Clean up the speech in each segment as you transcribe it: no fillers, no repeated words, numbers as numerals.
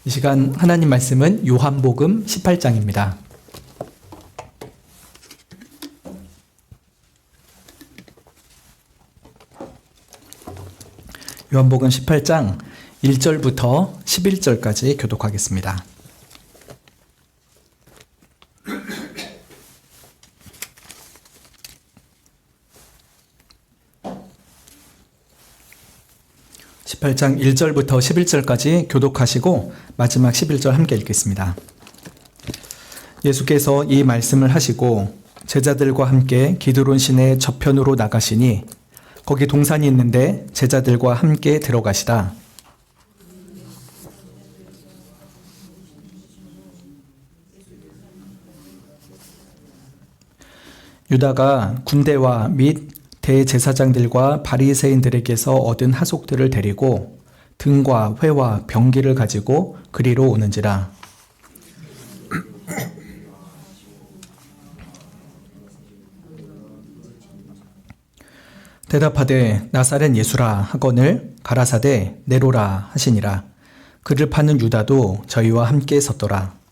이 시간 하나님 말씀은 요한복음 18장입니다. 요한복음 18장 1절부터 11절까지 교독하겠습니다. (18장) 1절부터 11절까지 교독하시고 마지막 11절 함께 읽겠습니다. 예수께서 이 말씀을 하시고 제자들과 함께 기드론 시내 저편으로 나가시니 거기 동산이 있는데 제자들과 함께 들어가시다. 유다가 군대와 및 대제사장들과 바리새인들에게서 얻은 하속들을 데리고 등과 회와 병기를 가지고 그리로 오는지라. 대답하되 나사렛 예수라 하거늘 가라사대 내로라 하시니라. 그를 파는 유다도 저희와 함께 섰더라.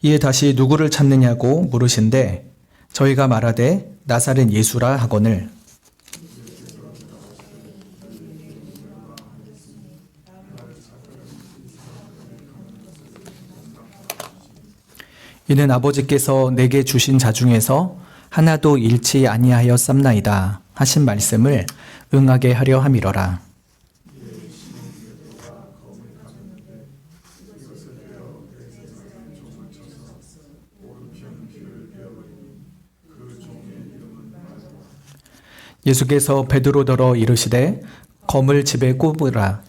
이에 다시 누구를 찾느냐고 물으신대 저희가 말하되 나사렛 예수라 하거늘. 이는 아버지께서 내게 주신 자 중에서 하나도 잃지 아니하였삼나이다 하신 말씀을 응하게 하려 함이러라. 예수께서 베드로더러 이르시되 검을 집에 꼽으라.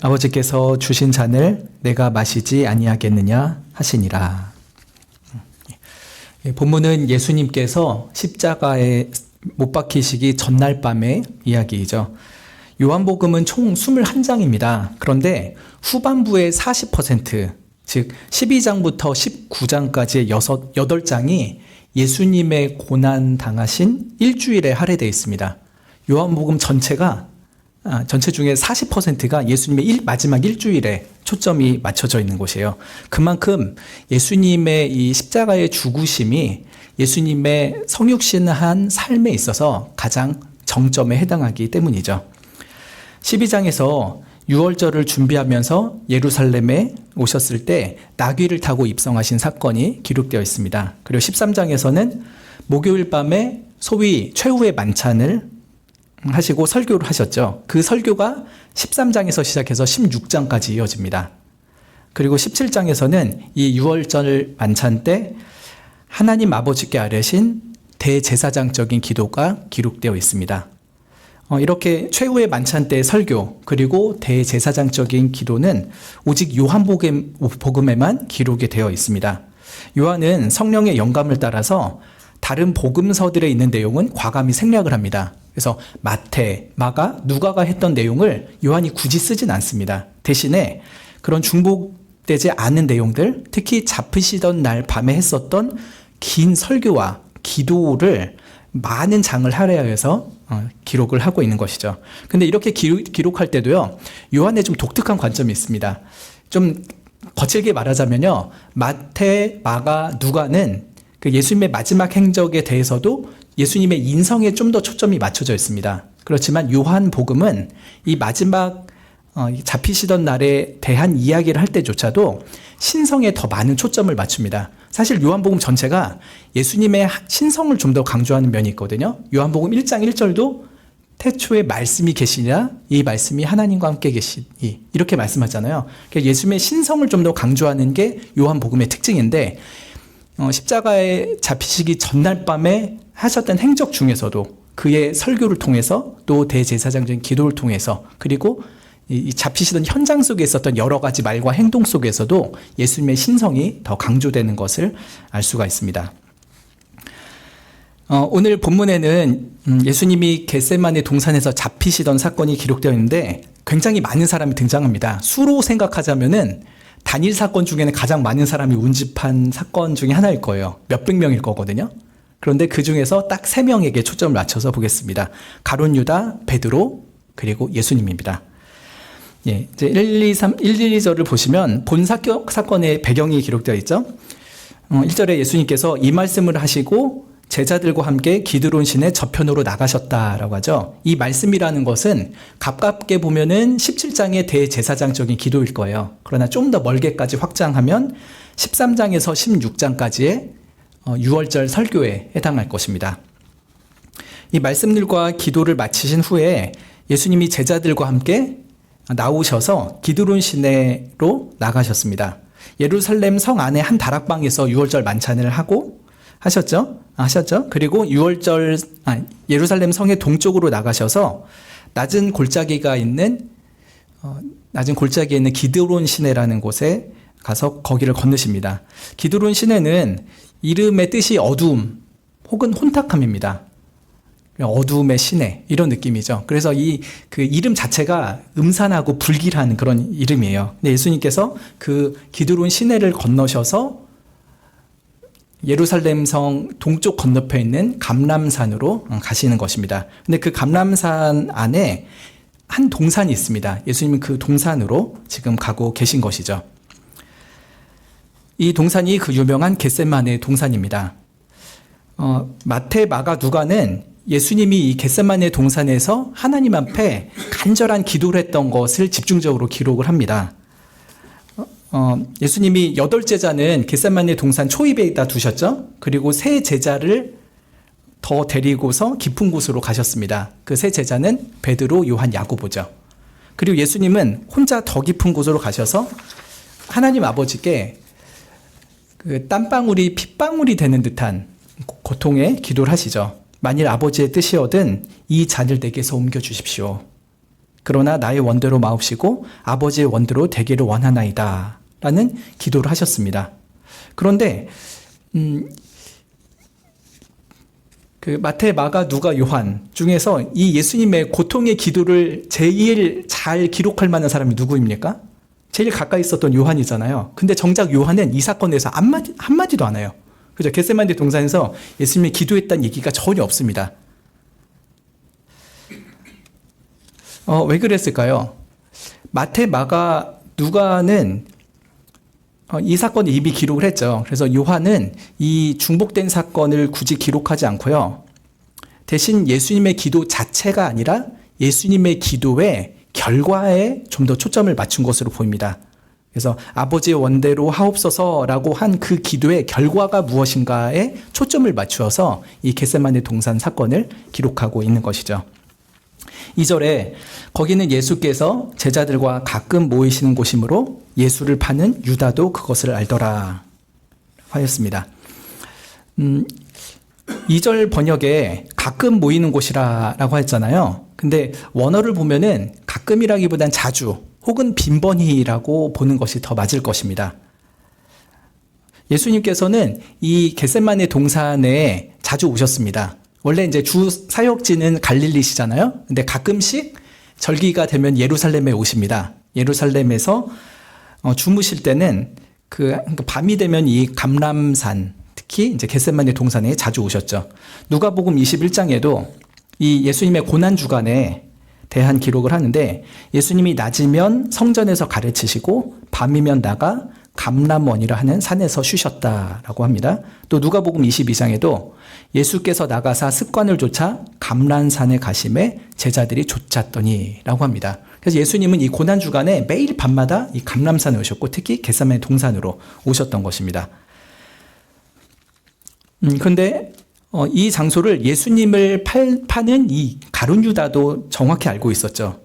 아버지께서 주신 잔을 내가 마시지 아니하겠느냐 하시니라. 본문은 예수님께서 십자가에 못 박히시기 전날 밤의 이야기이죠. 요한복음은 총 21장입니다. 그런데 후반부의 40%, 즉 12장부터 19장까지의 8장이 예수님의 고난 당하신 일주일에 할애되어 있습니다. 요한복음 전체 중에 40%가 예수님의 마지막 일주일에 초점이 맞춰져 있는 곳이에요. 그만큼 예수님의 이 십자가의 죽으심이 예수님의 성육신한 삶에 있어서 가장 정점에 해당하기 때문이죠. 12장에서 유월절을 준비하면서 예루살렘에 오셨을 때 나귀를 타고 입성하신 사건이 기록되어 있습니다. 그리고 13장에서는 목요일 밤에 소위 최후의 만찬을 하시고 설교를 하셨죠. 그 설교가 13장에서 시작해서 16장까지 이어집니다. 그리고 17장에서는 이 유월절 만찬 때 하나님 아버지께 아뢰신 대제사장적인 기도가 기록되어 있습니다. 이렇게 최후의 만찬 때의 설교 그리고 대제사장적인 기도는 오직 요한복음에만 기록이 되어 있습니다. 요한은 성령의 영감을 따라서 다른 복음서들에 있는 내용은 과감히 생략을 합니다. 그래서 마태, 마가, 누가가 했던 내용을 요한이 굳이 쓰진 않습니다. 대신에 그런 중복되지 않은 내용들, 특히 잡히시던 날 밤에 했었던 긴 설교와 기도를 많은 장을 할애하여서 기록을 하고 있는 것이죠. 근데 이렇게 기록할 때도요, 요한의 좀 독특한 관점이 있습니다. 좀 거칠게 말하자면요, 마태, 마가, 누가는 그 예수님의 마지막 행적에 대해서도 예수님의 인성에 좀 더 초점이 맞춰져 있습니다. 그렇지만 요한복음은 이 마지막 잡히시던 날에 대한 이야기를 할 때조차도 신성에 더 많은 초점을 맞춥니다. 사실 요한복음 전체가 예수님의 신성을 좀 더 강조하는 면이 있거든요. 요한복음 1장 1절도 태초에 말씀이 계시냐 이 말씀이 하나님과 함께 계시니 이렇게 말씀하잖아요. 그러니까 예수님의 신성을 좀 더 강조하는 게 요한복음의 특징인데 십자가에 잡히시기 전날 밤에 하셨던 행적 중에서도 그의 설교를 통해서 또 대제사장적인 기도를 통해서 그리고 이 잡히시던 현장 속에 있었던 여러 가지 말과 행동 속에서도 예수님의 신성이 더 강조되는 것을 알 수가 있습니다. 오늘 본문에는 예수님이 겟세마네 동산에서 잡히시던 사건이 기록되어 있는데 굉장히 많은 사람이 등장합니다. 수로 생각하자면은 단일 사건 중에는 가장 많은 사람이 운집한 사건 중에 하나일 거예요. 몇백 명일 거거든요. 그런데 그 중에서 딱 3명에게 초점을 맞춰서 보겠습니다. 가룟 유다, 베드로, 그리고 예수님입니다. 예, 이제 1, 2절을 보시면 본 사건의 배경이 기록되어 있죠. 1절에 예수님께서 이 말씀을 하시고 제자들과 함께 기드론 시내 저편으로 나가셨다라고 하죠. 이 말씀이라는 것은 가깝게 보면은 17장의 대제사장적인 기도일 거예요. 그러나 좀 더 멀게까지 확장하면 13장에서 16장까지의 6월절 설교에 해당할 것입니다. 이 말씀들과 기도를 마치신 후에 예수님이 제자들과 함께 나오셔서 기드론 시내로 나가셨습니다. 예루살렘 성 안에 한 다락방에서 6월절 만찬을 하셨죠? 그리고 예루살렘 성의 동쪽으로 나가셔서 낮은 골짜기에 있는 기드론 시내라는 곳에 가서 거기를 건너십니다. 기드론 시내는 이름의 뜻이 어두움 혹은 혼탁함입니다. 어두움의 시내 이런 느낌이죠. 그래서 그 이름 자체가 음산하고 불길한 그런 이름이에요. 근데 예수님께서 그 기드론 시내를 건너셔서 예루살렘 성 동쪽 건너편에 있는 감람산으로 가시는 것입니다. 근데 그 감람산 안에 한 동산이 있습니다. 예수님은 그 동산으로 지금 가고 계신 것이죠. 이 동산이 그 유명한 겟세마네 동산입니다. 마태, 마가, 누가는 예수님이 이 겟세마네 동산에서 하나님 앞에 간절한 기도를 했던 것을 집중적으로 기록을 합니다. 예수님이 8제자는 겟세마네 동산 초입에다 두셨죠. 그리고 3제자를 더 데리고서 깊은 곳으로 가셨습니다. 그 3제자는 베드로, 요한, 야고보죠. 그리고 예수님은 혼자 더 깊은 곳으로 가셔서 하나님 아버지께 그 땀방울이 핏방울이 되는 듯한 고통의 기도를 하시죠. 만일 아버지의 뜻이거든 이 잔을 내게서 옮겨주십시오. 그러나 나의 원대로 마옵시고 아버지의 원대로 되기를 원하나이다 라는 기도를 하셨습니다. 그런데 그 마태, 마가, 누가, 요한 중에서 이 예수님의 고통의 기도를 제일 잘 기록할 만한 사람이 누구입니까? 제일 가까이 있었던 요한이잖아요. 근데 정작 요한은 이 사건에서 한마디도 안 해요. 그죠? 겟세마네 동산에서 예수님이 기도했다는 얘기가 전혀 없습니다. 왜 그랬을까요? 마태, 마가, 누가는 이 사건을 이미 기록을 했죠. 그래서 요한은 이 중복된 사건을 굳이 기록하지 않고요. 대신 예수님의 기도 자체가 아니라 예수님의 기도의 결과에 좀 더 초점을 맞춘 것으로 보입니다. 그래서 아버지의 원대로 하옵소서라고 한 그 기도의 결과가 무엇인가에 초점을 맞추어서 이 겟세마네 동산 사건을 기록하고 있는 것이죠. 2절에 거기는 예수께서 제자들과 가끔 모이시는 곳이므로 예수를 파는 유다도 그것을 알더라 하였습니다. 2절 번역에 가끔 모이는 곳이라고 했잖아요. 근데 원어를 보면은 가끔이라기보단 자주 혹은 빈번히라고 보는 것이 더 맞을 것입니다. 예수님께서는 이 겟세마네 동산에 자주 오셨습니다. 원래 이제 주 사역지는 갈릴리시잖아요. 근데 가끔씩 절기가 되면 예루살렘에 오십니다. 예루살렘에서 주무실 때는 밤이 되면 이 감람산, 특히 이제 겟세마네 동산에 자주 오셨죠. 누가복음 21장에도 이 예수님의 고난 주간에 대한 기록을 하는데 예수님이 낮이면 성전에서 가르치시고 밤이면 나가 감람원이라 하는 산에서 쉬셨다라고 합니다. 또 누가복음 22장에도 예수께서 나가사 습관을 좇아 감람산에 가심에 제자들이 좇았더니라고 합니다. 그래서 예수님은 이 고난 주간에 매일 밤마다 이 감람산에 오셨고 특히 겟세마네 동산으로 오셨던 것입니다. 그런데 이 장소를 예수님을 파는 이 가룟 유다도 정확히 알고 있었죠.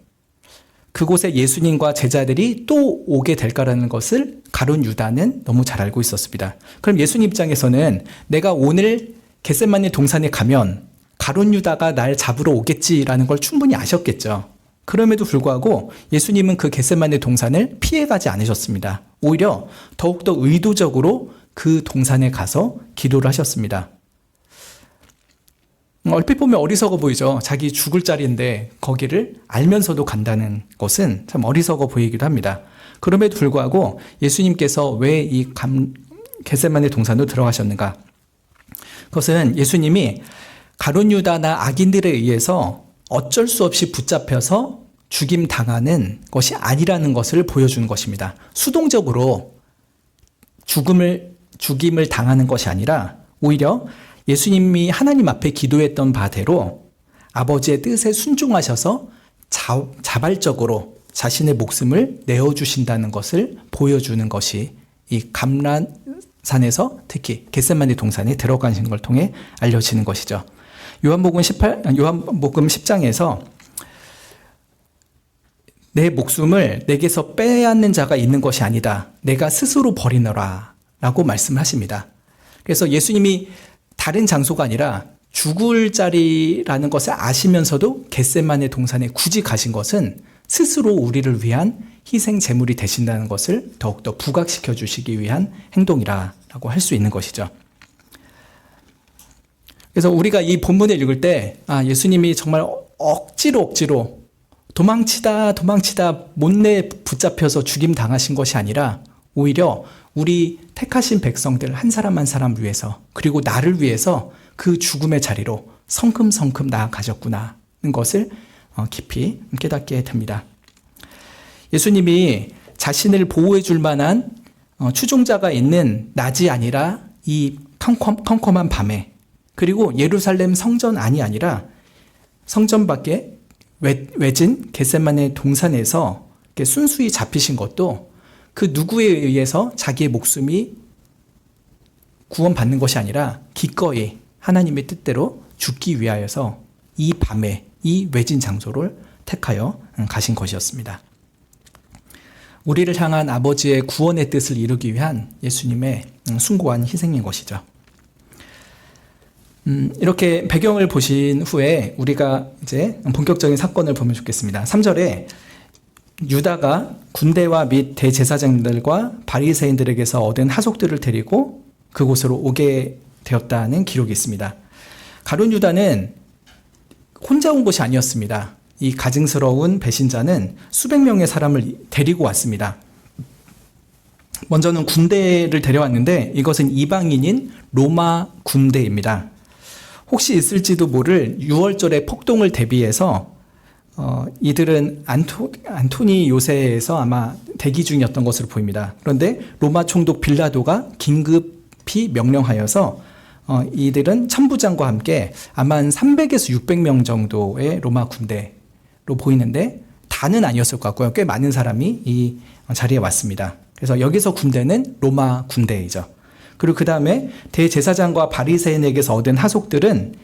그곳에 예수님과 제자들이 또 오게 될까라는 것을 가룟 유다는 너무 잘 알고 있었습니다. 그럼 예수님 입장에서는 내가 오늘 겟세마네 동산에 가면 가룟 유다가 날 잡으러 오겠지라는 걸 충분히 아셨겠죠. 그럼에도 불구하고 예수님은 그 겟세마네 동산을 피해가지 않으셨습니다. 오히려 더욱더 의도적으로 그 동산에 가서 기도를 하셨습니다. 얼핏 보면 어리석어 보이죠. 자기 죽을 자리인데 거기를 알면서도 간다는 것은 참 어리석어 보이기도 합니다. 그럼에도 불구하고 예수님께서 왜 이 겟세마네 동산으로 들어가셨는가? 그것은 예수님이 가룟 유다나 악인들에 의해서 어쩔 수 없이 붙잡혀서 죽임 당하는 것이 아니라는 것을 보여주는 것입니다. 수동적으로 죽임을 당하는 것이 아니라 오히려 예수님이 하나님 앞에 기도했던 바대로 아버지의 뜻에 순종하셔서 자발적으로 자신의 목숨을 내어주신다는 것을 보여주는 것이 이 감람산에서 특히 겟세마네 동산에 들어가신 걸 통해 알려지는 것이죠. 요한복음 10장에서 내 목숨을 내게서 빼앗는 자가 있는 것이 아니다. 내가 스스로 버리노라 라고 말씀하십니다. 그래서 예수님이 다른 장소가 아니라 죽을 자리라는 것을 아시면서도 겟세마네 동산에 굳이 가신 것은 스스로 우리를 위한 희생 제물이 되신다는 것을 더욱더 부각시켜 주시기 위한 행동이라고 할 수 있는 것이죠. 그래서 우리가 이 본문을 읽을 때 예수님이 정말 억지로 도망치다 못내 붙잡혀서 죽임 당하신 것이 아니라 오히려 우리 택하신 백성들 한 사람 한 사람 위해서 그리고 나를 위해서 그 죽음의 자리로 성큼성큼 나아가셨구나 하는 것을 깊이 깨닫게 됩니다. 예수님이 자신을 보호해 줄 만한 추종자가 있는 낮이 아니라 이 컴컴한 밤에 그리고 예루살렘 성전 안이 아니라 성전 밖에 외진 겟세마네 동산에서 순수히 잡히신 것도 그 누구에 의해서 자기의 목숨이 구원받는 것이 아니라 기꺼이 하나님의 뜻대로 죽기 위하여서 이 밤에 이 외진 장소를 택하여 가신 것이었습니다. 우리를 향한 아버지의 구원의 뜻을 이루기 위한 예수님의 숭고한 희생인 것이죠. 이렇게 배경을 보신 후에 우리가 이제 본격적인 사건을 보면 좋겠습니다. 3절에 유다가 군대와 및 대제사장들과 바리새인들에게서 얻은 하속들을 데리고 그곳으로 오게 되었다는 기록이 있습니다. 가룟 유다는 혼자 온 것이 아니었습니다. 이 가증스러운 배신자는 수백 명의 사람을 데리고 왔습니다. 먼저는 군대를 데려왔는데 이것은 이방인인 로마 군대입니다. 혹시 있을지도 모를 6월절의 폭동을 대비해서 이들은 안토니 요새에서 아마 대기 중이었던 것으로 보입니다. 그런데 로마 총독 빌라도가 긴급히 명령하여서 이들은 천부장과 함께 아마 한 300에서 600명 정도의 로마 군대로 보이는데 다는 아니었을 것 같고요. 꽤 많은 사람이 이 자리에 왔습니다. 그래서 여기서 군대는 로마 군대이죠. 그리고 그 다음에 대제사장과 바리새인에게서 얻은 하속들은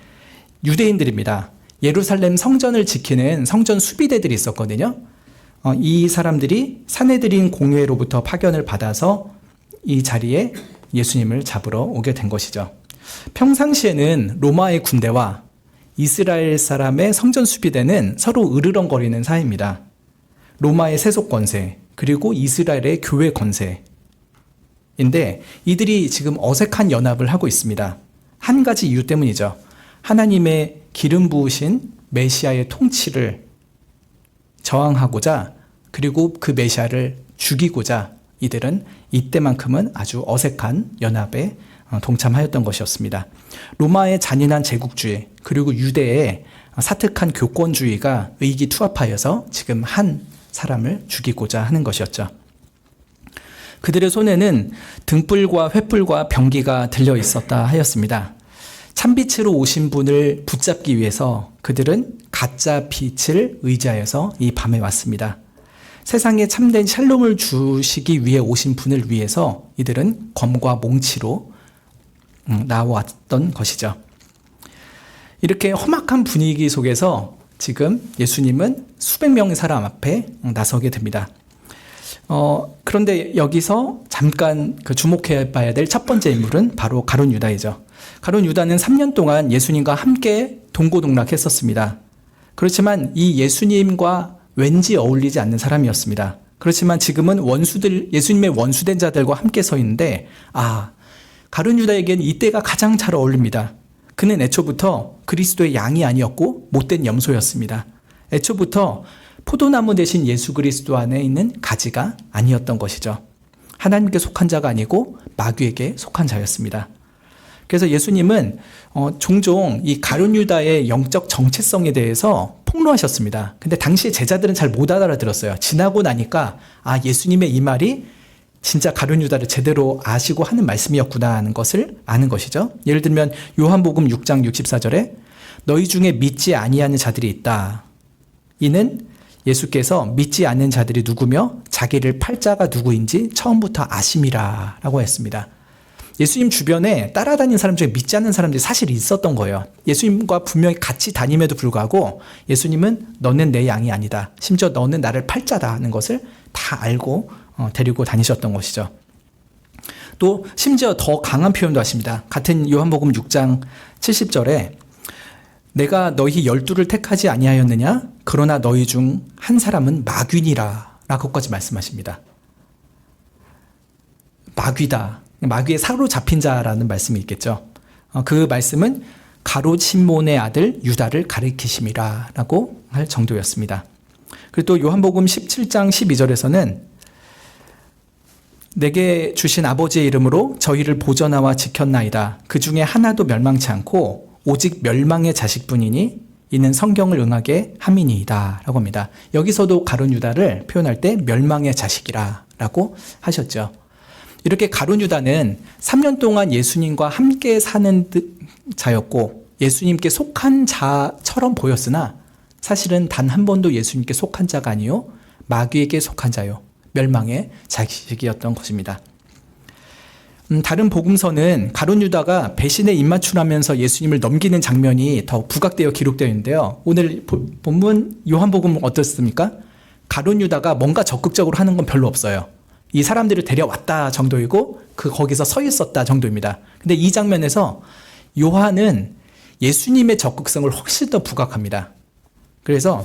유대인들입니다. 예루살렘 성전을 지키는 성전 수비대들이 있었거든요. 이 사람들이 사내들인 공회로부터 파견을 받아서 이 자리에 예수님을 잡으러 오게 된 것이죠. 평상시에는 로마의 군대와 이스라엘 사람의 성전 수비대는 서로 으르렁거리는 사이입니다. 로마의 세속 권세 그리고 이스라엘의 교회 권세 인데 이들이 지금 어색한 연합을 하고 있습니다. 한 가지 이유 때문이죠. 하나님의 기름 부으신 메시아의 통치를 저항하고자 그리고 그 메시아를 죽이고자 이들은 이때만큼은 아주 어색한 연합에 동참하였던 것이었습니다. 로마의 잔인한 제국주의 그리고 유대의 사특한 교권주의가 의기투합하여서 지금 한 사람을 죽이고자 하는 것이었죠. 그들의 손에는 등불과 횃불과 병기가 들려 있었다 하였습니다. 참빛으로 오신 분을 붙잡기 위해서 그들은 가짜 빛을 의지하여서 이 밤에 왔습니다. 세상에 참된 샬롬을 주시기 위해 오신 분을 위해서 이들은 검과 몽치로 나왔던 것이죠. 이렇게 험악한 분위기 속에서 지금 예수님은 수백 명의 사람 앞에 나서게 됩니다. 그런데 여기서 잠깐 주목해 봐야 될 첫 번째 인물은 바로 가룟 유다이죠. 가룟 유다는 3년 동안 예수님과 함께 동고동락했었습니다. 그렇지만 이 예수님과 왠지 어울리지 않는 사람이었습니다. 그렇지만 지금은 예수님의 원수된 자들과 함께 서 있는데 가룟 유다에게는 이때가 가장 잘 어울립니다. 그는 애초부터 그리스도의 양이 아니었고 못된 염소였습니다. 애초부터 포도나무 대신 예수 그리스도 안에 있는 가지가 아니었던 것이죠. 하나님께 속한 자가 아니고 마귀에게 속한 자였습니다. 그래서 예수님은 종종 이 가룟 유다의 영적 정체성에 대해서 폭로하셨습니다. 근데 당시에 제자들은 잘 못 알아들었어요. 지나고 나니까 예수님의 이 말이 진짜 가룟 유다를 제대로 아시고 하는 말씀이었구나 하는 것을 아는 것이죠. 예를 들면 요한복음 6장 64절에 너희 중에 믿지 아니하는 자들이 있다. 이는 예수께서 믿지 않는 자들이 누구며 자기를 팔 자가 누구인지 처음부터 아심이라 라고 했습니다. 예수님 주변에 따라다니는 사람 중에 믿지 않는 사람들이 사실 있었던 거예요. 예수님과 분명히 같이 다님에도 불구하고 예수님은 너는 내 양이 아니다. 심지어 너는 나를 팔 자다 하는 것을 다 알고 데리고 다니셨던 것이죠. 또 심지어 더 강한 표현도 하십니다. 같은 요한복음 6장 70절에 내가 너희 12를 택하지 아니하였느냐? 그러나 너희 중 한 사람은 마귀니라 라고까지 말씀하십니다. 마귀다. 마귀에 사로잡힌 자라는 말씀이 있겠죠. 그 말씀은 가롯 시몬의 아들 유다를 가리키심이라 라고 할 정도였습니다. 그리고 또 요한복음 17장 12절에서는 내게 주신 아버지의 이름으로 저희를 보전하와 지켰나이다. 그 중에 하나도 멸망치 않고 오직 멸망의 자식뿐이니 이는 성경을 응하게 함이니이다 라고 합니다. 여기서도 가룟 유다를 표현할 때 멸망의 자식이라 라고 하셨죠. 이렇게 가룟 유다는 3년 동안 예수님과 함께 사는 자였고 예수님께 속한 자처럼 보였으나 사실은 단 한 번도 예수님께 속한 자가 아니요 마귀에게 속한 자요 멸망의 자식이었던 것입니다. 다른 복음서는 가룟 유다가 배신에 입맞춤하면서 예수님을 넘기는 장면이 더 부각되어 기록되어 있는데요. 오늘 본문 요한복음은 어떻습니까? 가룟 유다가 뭔가 적극적으로 하는 건 별로 없어요. 이 사람들을 데려왔다 정도이고 거기서 서 있었다 정도입니다. 근데 이 장면에서 요한은 예수님의 적극성을 훨씬 더 부각합니다. 그래서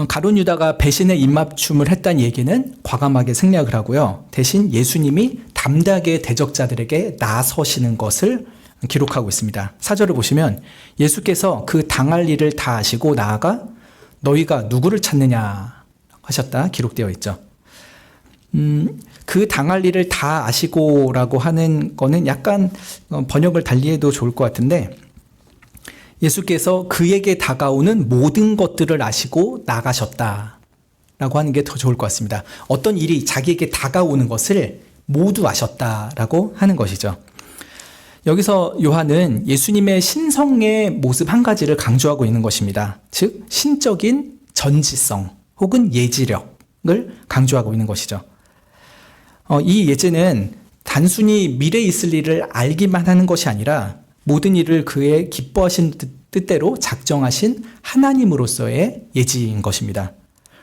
가룟 유다가 배신에 입맞춤을 했다는 얘기는 과감하게 생략을 하고요. 대신 예수님이 담대하게 대적자들에게 나서시는 것을 기록하고 있습니다. 4절을 보시면 예수께서 그 당할 일을 다 아시고 나아가 너희가 누구를 찾느냐 하셨다 기록되어 있죠. 그 당할 일을 다 아시고라고 하는 거는 약간 번역을 달리해도 좋을 것 같은데 예수께서 그에게 다가오는 모든 것들을 아시고 나가셨다 라고 하는 게 더 좋을 것 같습니다. 어떤 일이 자기에게 다가오는 것을 모두 아셨다라고 하는 것이죠. 여기서 요한은 예수님의 신성의 모습 한 가지를 강조하고 있는 것입니다. 즉 신적인 전지성 혹은 예지력을 강조하고 있는 것이죠. 이 예지는 단순히 미래에 있을 일을 알기만 하는 것이 아니라 모든 일을 그의 기뻐하신 뜻대로 작정하신 하나님으로서의 예지인 것입니다.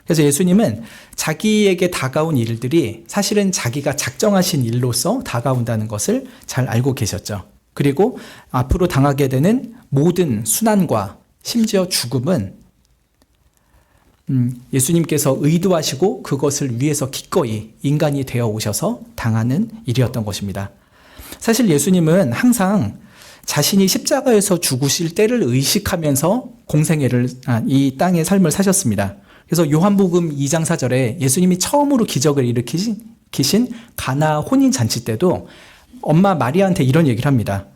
그래서 예수님은 자기에게 다가온 일들이 사실은 자기가 작정하신 일로서 다가온다는 것을 잘 알고 계셨죠. 그리고 앞으로 당하게 되는 모든 순환과 심지어 죽음은 예수님께서 의도하시고 그것을 위해서 기꺼이 인간이 되어 오셔서 당하는 일이었던 것입니다. 사실 예수님은 항상 자신이 십자가에서 죽으실 때를 의식하면서 공생애를 이 땅의 삶을 사셨습니다. 그래서 요한복음 2장 4절에 예수님이 처음으로 기적을 일으키신 가나 혼인잔치 때도 엄마 마리아한테 이런 얘기를 합니다.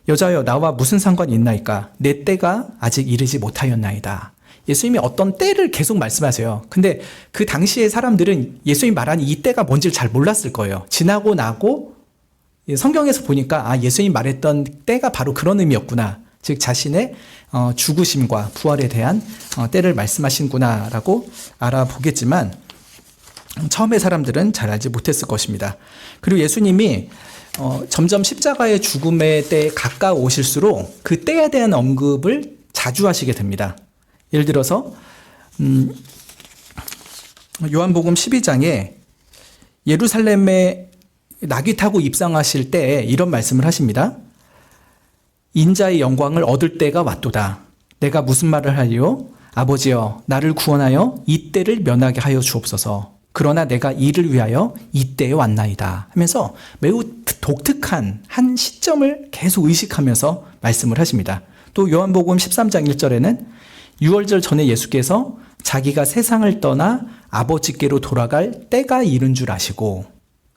여자여 나와 무슨 상관이 있나이까 내 때가 아직 이르지 못하였나이다. 예수님이 어떤 때를 계속 말씀하세요. 근데 그 당시의 사람들은 예수님이 말하는 이 때가 뭔지를 잘 몰랐을 거예요. 지나고 나고 성경에서 보니까 예수님이 말했던 때가 바로 그런 의미였구나. 즉 자신의 죽으심과 부활에 대한 때를 말씀하신구나라고 알아보겠지만 처음의 사람들은 잘 알지 못했을 것입니다. 그리고 예수님이 점점 십자가의 죽음의 때에 가까우실수록 그 때에 대한 언급을 자주 하시게 됩니다. 예를 들어서 요한복음 12장에 예루살렘에 낙이 타고 입성하실 때 이런 말씀을 하십니다. 인자의 영광을 얻을 때가 왔도다. 내가 무슨 말을 하리요? 아버지여 나를 구원하여 이 때를 면하게 하여 주옵소서. 그러나 내가 이를 위하여 이 때에 왔나이다 하면서 매우 독특한 한 시점을 계속 의식하면서 말씀을 하십니다. 또 요한복음 13장 1절에는 유월절 전에 예수께서 자기가 세상을 떠나 아버지께로 돌아갈 때가 이른 줄 아시고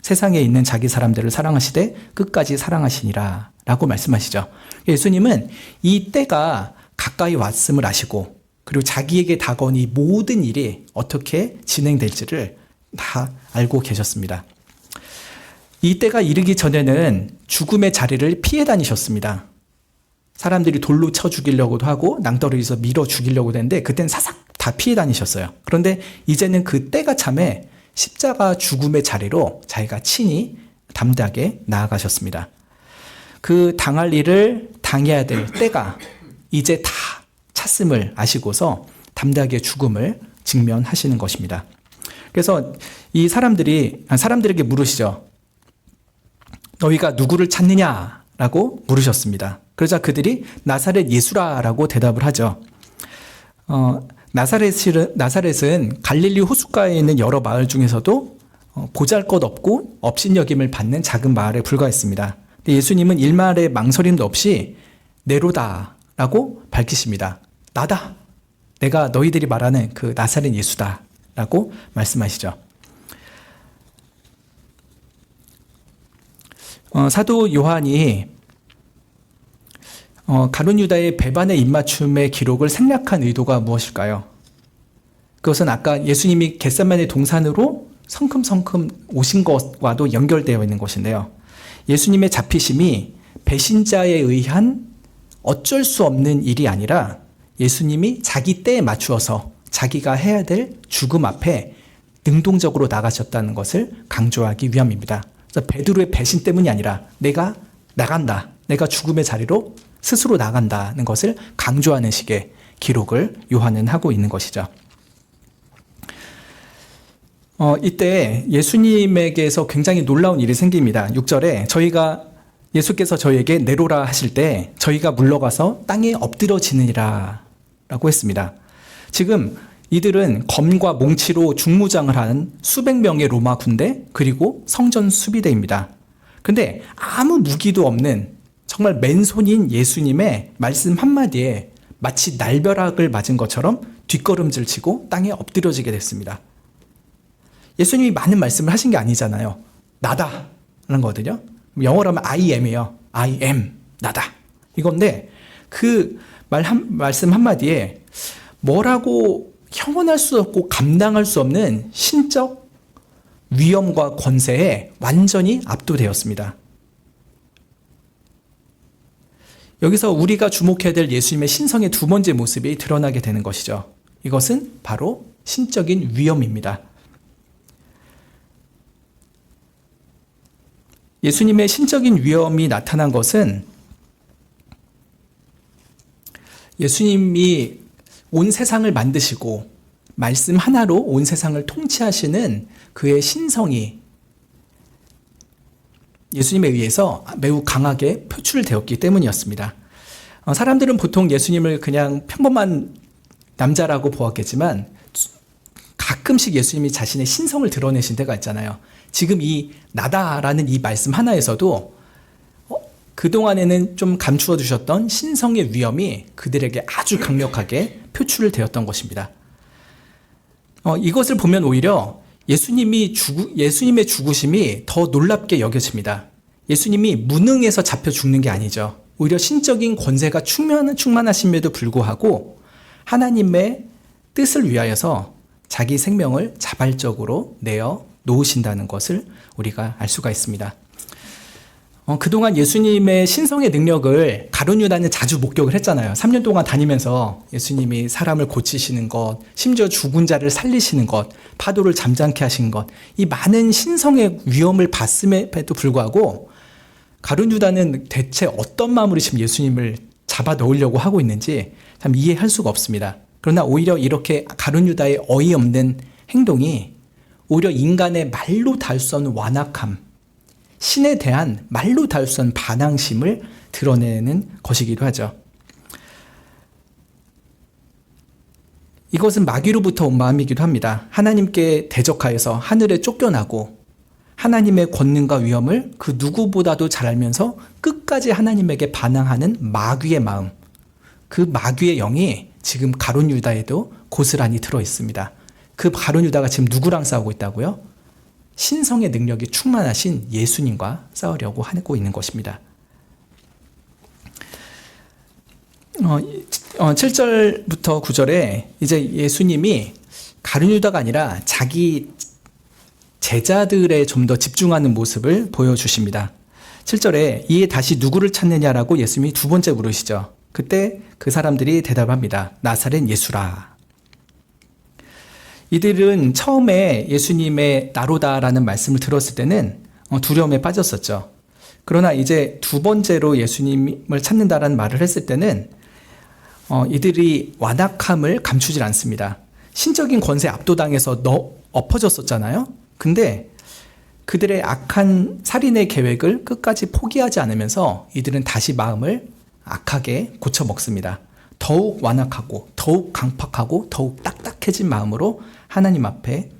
세상에 있는 자기 사람들을 사랑하시되 끝까지 사랑하시니라 라고 말씀하시죠. 예수님은 이 때가 가까이 왔음을 아시고 그리고 자기에게 다가온 이 모든 일이 어떻게 진행될지를 다 알고 계셨습니다. 이 때가 이르기 전에는 죽음의 자리를 피해 다니셨습니다. 사람들이 돌로 쳐 죽이려고도 하고 낭떠러지에서 밀어 죽이려고도 했는데 그땐 사삭 다 피해 다니셨어요. 그런데 이제는 그 때가 참에 십자가 죽음의 자리로 자기가 친히 담대하게 나아가셨습니다. 그 당할 일을 당해야 될 때가 이제 다 찼음을 아시고서 담대하게 죽음을 직면하시는 것입니다. 그래서 이 사람들에게 물으시죠. 너희가 누구를 찾느냐라고 물으셨습니다. 그러자 그들이 나사렛 예수라라고 대답을 하죠. 나사렛은 갈릴리 호숫가에 있는 여러 마을 중에서도 보잘것없고 업신여김을 받는 작은 마을에 불과했습니다. 예수님은 일말의 망설임도 없이 네로다라고 밝히십니다. 나다. 내가 너희들이 말하는 그 나사렛 예수다라고 말씀하시죠. 사도 요한이 가룟 유다의 배반의 입맞춤의 기록을 생략한 의도가 무엇일까요? 그것은 아까 예수님이 겟세마네 동산으로 성큼성큼 오신 것과도 연결되어 있는 것인데요. 예수님의 잡히심이 배신자에 의한 어쩔 수 없는 일이 아니라 예수님이 자기 때에 맞추어서 자기가 해야 될 죽음 앞에 능동적으로 나가셨다는 것을 강조하기 위함입니다. 그래서 베드로의 배신 때문이 아니라 내가 나간다. 내가 죽음의 자리로 스스로 나간다는 것을 강조하는 식의 기록을 요한은 하고 있는 것이죠. 이때 예수님에게서 굉장히 놀라운 일이 생깁니다. 6절에 예수께서 저희에게 내로라 하실 때 저희가 물러가서 땅에 엎드러지느니라 라고 했습니다. 지금 이들은 검과 몽치로 중무장을 한 수백 명의 로마 군대 그리고 성전 수비대입니다. 근데 아무 무기도 없는 정말 맨손인 예수님의 말씀 한마디에 마치 날벼락을 맞은 것처럼 뒷걸음질 치고 땅에 엎드려지게 됐습니다. 예수님이 많은 말씀을 하신 게 아니잖아요. 나다 라는 거거든요. 영어로 하면 I am이에요. I am. 나다. 이건데 그 말씀 한마디에 뭐라고 형언할 수 없고 감당할 수 없는 신적 위엄과 권세에 완전히 압도되었습니다. 여기서 우리가 주목해야 될 예수님의 신성의 두 번째 모습이 드러나게 되는 것이죠. 이것은 바로 신적인 위엄입니다. 예수님의 신적인 위엄이 나타난 것은 예수님이 온 세상을 만드시고 말씀 하나로 온 세상을 통치하시는 그의 신성이 예수님에 의해서 매우 강하게 표출되었기 때문이었습니다. 사람들은 보통 예수님을 그냥 평범한 남자라고 보았겠지만 가끔씩 예수님이 자신의 신성을 드러내신 때가 있잖아요. 지금 이 나다라는 이 말씀 하나에서도 그동안에는 좀 감추어 두셨던 신성의 위엄이 그들에게 아주 강력하게 표출되었던 것입니다. 이것을 보면 오히려 예수님의 죽으심이 더 놀랍게 여겨집니다. 예수님이 무능해서 잡혀 죽는 게 아니죠. 오히려 신적인 권세가 충만하심에도 불구하고 하나님의 뜻을 위하여서 자기 생명을 자발적으로 내어 놓으신다는 것을 우리가 알 수가 있습니다. 그동안 예수님의 신성의 능력을 가룟 유다는 자주 목격을 했잖아요. 3년 동안 다니면서 예수님이 사람을 고치시는 것, 심지어 죽은 자를 살리시는 것, 파도를 잠잠케 하신 것, 이 많은 신성의 위엄을 봤음에도 불구하고 가룟 유다는 대체 어떤 마음으로 지금 예수님을 잡아 넣으려고 하고 있는지 참 이해할 수가 없습니다. 그러나 오히려 이렇게 가룟 유다의 어이없는 행동이 오히려 인간의 말로 닿을 수 없는 완악함, 신에 대한 말로 닿을 수 없는 반항심을 드러내는 것이기도 하죠. 이것은 마귀로부터 온 마음이기도 합니다. 하나님께 대적하여서 하늘에 쫓겨나고 하나님의 권능과 위엄을 그 누구보다도 잘 알면서 끝까지 하나님에게 반항하는 마귀의 마음, 그 마귀의 영이 지금 가룟 유다에도 고스란히 들어 있습니다. 그 가룟 유다가 지금 누구랑 싸우고 있다고요? 신성의 능력이 충만하신 예수님과 싸우려고 하고 있는 것입니다. 7절부터 9절에 이제 예수님이 가룟 유다가 아니라 자기 제자들에 좀 더 집중하는 모습을 보여주십니다. 7절에 이에 다시 누구를 찾느냐라고 예수님이 두 번째 물으시죠. 그때 그 사람들이 대답합니다. 나사렛 예수라. 이들은 처음에 예수님의 나로다라는 말씀을 들었을 때는 두려움에 빠졌었죠. 그러나 이제 두 번째로 예수님을 찾는다라는 말을 했을 때는 이들이 완악함을 감추질 않습니다. 신적인 권세에 압도당해서 엎어졌었잖아요. 근데 그들의 악한 살인의 계획을 끝까지 포기하지 않으면서 이들은 다시 마음을 악하게 고쳐 먹습니다. 더욱 완악하고 더욱 강팍하고 더욱 딱딱해진 마음으로 하나님 앞에